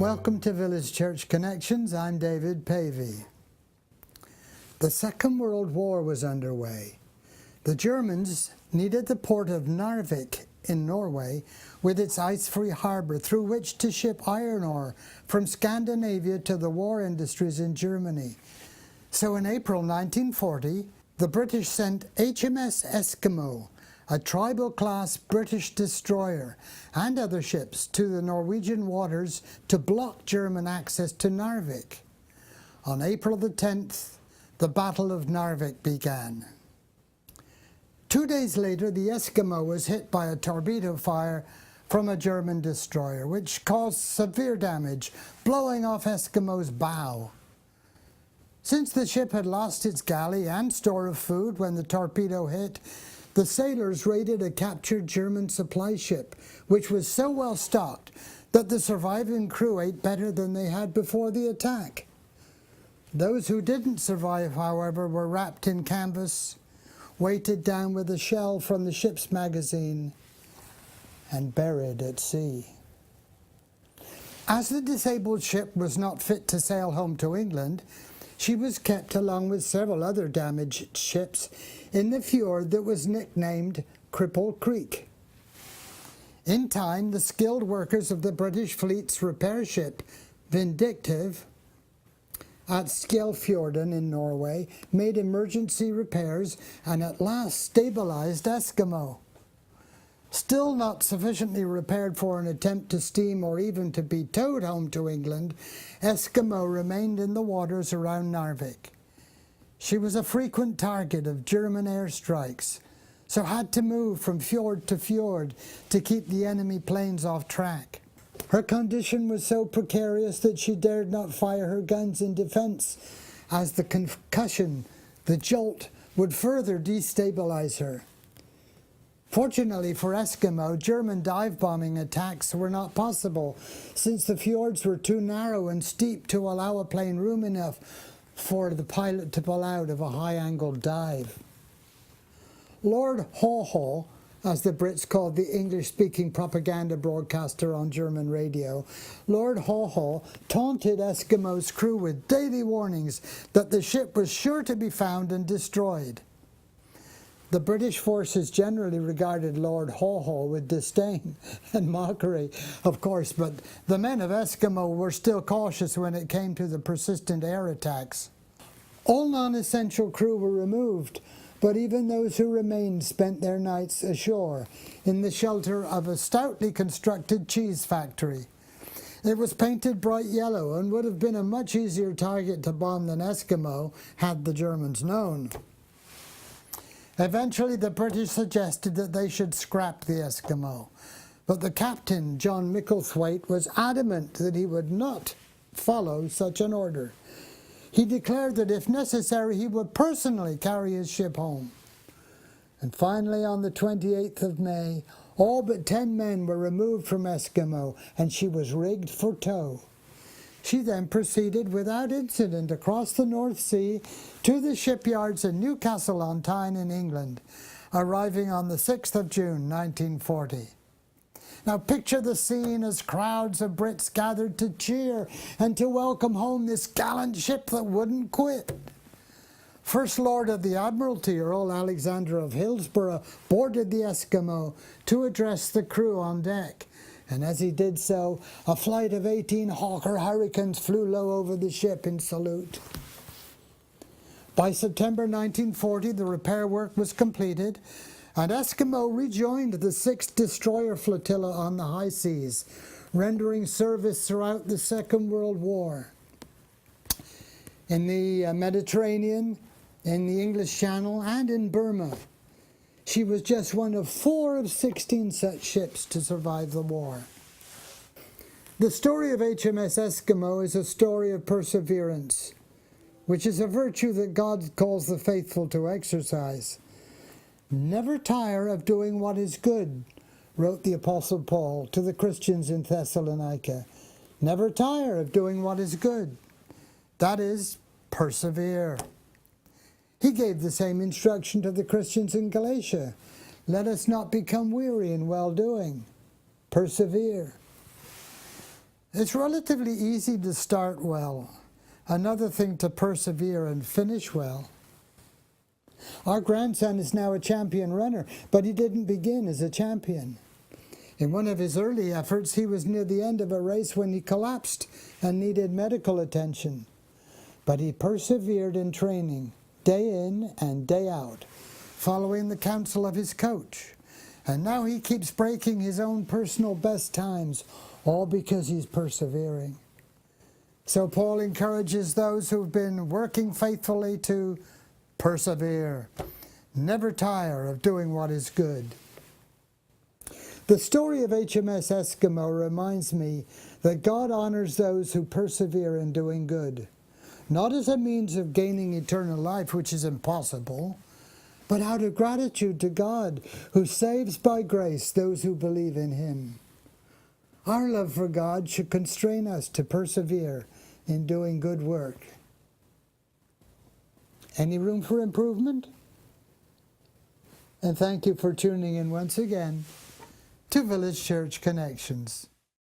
Welcome to Village Church Connections. I'm David Pavey. The Second World War was underway. The Germans needed the port of Narvik in Norway with its ice-free harbour through which to ship iron ore from Scandinavia to the war industries in Germany. So in April 1940, the British sent HMS Eskimo, a tribal-class British destroyer, and other ships to the Norwegian waters to block German access to Narvik. On April the 10th, the Battle of Narvik began. 2 days later, the Eskimo was hit by a torpedo fire from a German destroyer, which caused severe damage, blowing off Eskimo's bow. Since the ship had lost its galley and store of food when the torpedo hit, the sailors raided a captured German supply ship, which was so well stocked that the surviving crew ate better than they had before the attack. Those who didn't survive, however, were wrapped in canvas, weighted down with a shell from the ship's magazine, and buried at sea. As the disabled ship was not fit to sail home to England, she was kept along with several other damaged ships in the fjord that was nicknamed Cripple Creek. In time, the skilled workers of the British fleet's repair ship, Vindictive, at Skjellfjorden in Norway, made emergency repairs and at last stabilized Eskimo. Still not sufficiently repaired for an attempt to steam or even to be towed home to England, Eskimo remained in the waters around Narvik. She was a frequent target of German airstrikes, so had to move from fjord to fjord to keep the enemy planes off track. Her condition was so precarious that she dared not fire her guns in defense, as the concussion, the jolt, would further destabilize her. Fortunately for Eskimo, German dive-bombing attacks were not possible, since the fjords were too narrow and steep to allow a plane room enough for the pilot to pull out of a high-angle dive. Lord Haw Haw, as the Brits called the English-speaking propaganda broadcaster on German radio, Lord Haw Haw taunted Eskimo's crew with daily warnings that the ship was sure to be found and destroyed. The British forces generally regarded Lord Haw Haw with disdain and mockery, of course, but the men of Eskimo were still cautious when it came to the persistent air attacks. All non-essential crew were removed, but even those who remained spent their nights ashore in the shelter of a stoutly constructed cheese factory. It was painted bright yellow and would have been a much easier target to bomb than Eskimo had the Germans known. Eventually, the British suggested that they should scrap the Eskimo, but the captain, John Micklethwaite, was adamant that he would not follow such an order. He declared that if necessary, he would personally carry his ship home. And finally, on the 28th of May, all but 10 men were removed from Eskimo, and she was rigged for tow. She then proceeded without incident across the North Sea to the shipyards in Newcastle-on-Tyne in England, arriving on the 6th of June 1940. Now picture the scene as crowds of Brits gathered to cheer and to welcome home this gallant ship that wouldn't quit. First Lord of the Admiralty, Earl Alexander of Hillsborough, boarded the Eskimo to address the crew on deck. And as he did so, a flight of 18 Hawker Hurricanes flew low over the ship in salute. By September 1940, the repair work was completed, and Eskimo rejoined the 6th destroyer flotilla on the high seas, rendering service throughout the Second World War. In the Mediterranean, in the English Channel, and in Burma. She was just one of 4 of 16 such ships to survive the war. The story of HMS Eskimo is a story of perseverance, which is a virtue that God calls the faithful to exercise. Never tire of doing what is good, wrote the Apostle Paul to the Christians in Thessalonica. Never tire of doing what is good. That is, persevere. He gave the same instruction to the Christians in Galatia. Let us not become weary in well-doing. Persevere. It's relatively easy to start well, another thing to persevere and finish well. Our grandson is now a champion runner, but he didn't begin as a champion. In one of his early efforts, he was near the end of a race when he collapsed and needed medical attention. But he persevered in training, day in and day out, following the counsel of his coach. And now he keeps breaking his own personal best times, all because he's persevering. So Paul encourages those who've been working faithfully to persevere. Never tire of doing what is good. The story of HMS Eskimo reminds me that God honors those who persevere in doing good, not as a means of gaining eternal life, which is impossible, but out of gratitude to God, who saves by grace those who believe in him. Our love for God should constrain us to persevere in doing good work. Any room for improvement? And thank you for tuning in once again to Village Church Connections.